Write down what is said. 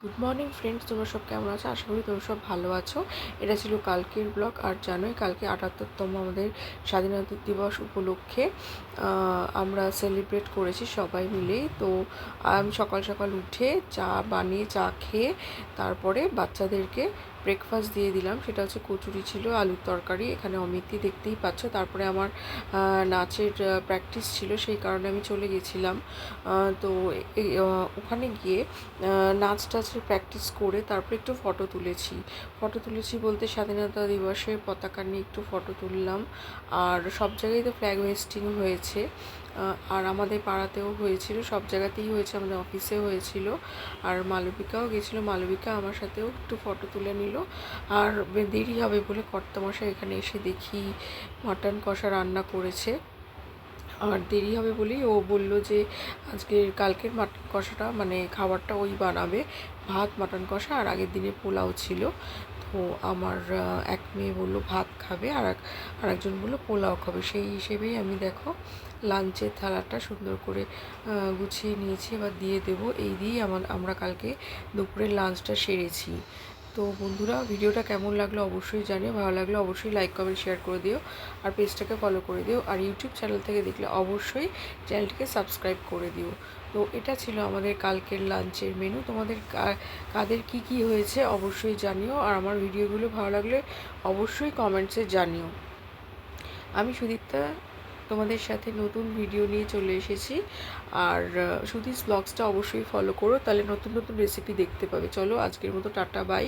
Good morning friends, তোমরা সব কেমন আছো? আশা করি তোমরা সব ভালো আছো। এটা ছিল কালকের ব্লগ। আর জানোই কালকে ৭৮তম আমাদের স্বাধীনতা দিবস উপলক্ষে আমরা সেলিব্রেট করেছি সবাই মিলেই। তো আমি সকাল সকাল উঠে চা বানিয়ে চা খেয়ে তারপরে বাচ্চাদেরকে ব্রেকফাস্ট দিয়ে দিলাম। সেটা হচ্ছে কচুরি ছিল, আলুর তরকারি। এখানে অমিতই দেখতেই পাচ্ছ। তারপরে আমার নাচের প্র্যাকটিস ছিল, সেই কারণে আমি চলে গেছিলাম। তো ওখানে গিয়ে নাচ টাচের প্র্যাকটিস করে তারপরে একটু ফটো তুলেছি বলতে স্বাধীনতা দিবসের পতাকা নিয়ে একটু ফটো তুললাম। আর সব জায়গায় তো ফ্ল্যাগ হোয়েস্টিং হয়েছে, আর আমাদের পাড়াতেও হয়েছিল, সব জায়গাতেই হয়েছে, আমাদের অফিসেও হয়েছিল। আর মালবিকাও গেছিলো, মালবিকা আমার সাথেও একটু ফটো তুলে নিল। আর দেরি হবে বলে কর্তামশাই এখানে এসে দেখি মাটন কষা রান্না করেছে। আর দেরি হবে বলেই ও বলল যে কালকের মাটন কষাটা মানে খাবারটা ওই বানাবে, ভাত মাটন কষা। আর আগের দিনে পোলাও ছিল। তো আমার এক মেয়ে বলল ভাত খাবে, আর একজন বললো পোলাও খাবে। সেই হিসেবেই আমি দেখো লাঞ্চের থালাটা সুন্দর করে গুছিয়ে নিয়েছি, এবার দিয়ে দেবো। এই দিয়েই আমরা কালকে দুপুরের লাঞ্চটা সেরেছি। তো বন্ধুরা, ভিডিওটা কেমন লাগলো অবশ্যই জানিও। ভালো লাগলে অবশ্যই লাইক কমেন্ট শেয়ার করে দিও, আর পেজটাকে ফলো করে দিও। আর ইউটিউব চ্যানেল থেকে দেখলে অবশ্যই চ্যানেলটিকে সাবস্ক্রাইব করে দিও। তো এটা ছিল আমাদের কালকের লাঞ্চের মেনু। তোমাদের কাদের কি হয়েছে অবশ্যই জানিও, আর আমার ভিডিওগুলো ভালো লাগলে অবশ্যই কমেন্টসে জানিও। আমি সুদীপ্তা তোমাদের সাথে নতুন ভিডিও নিয়ে চলে এসেছি। আর সুদীপ ব্লগসটা অবশ্যই ফলো করো, তাহলে নতুন নতুন রেসিপি দেখতে পাবে। চলো আজকের মতো টাটা, বাই।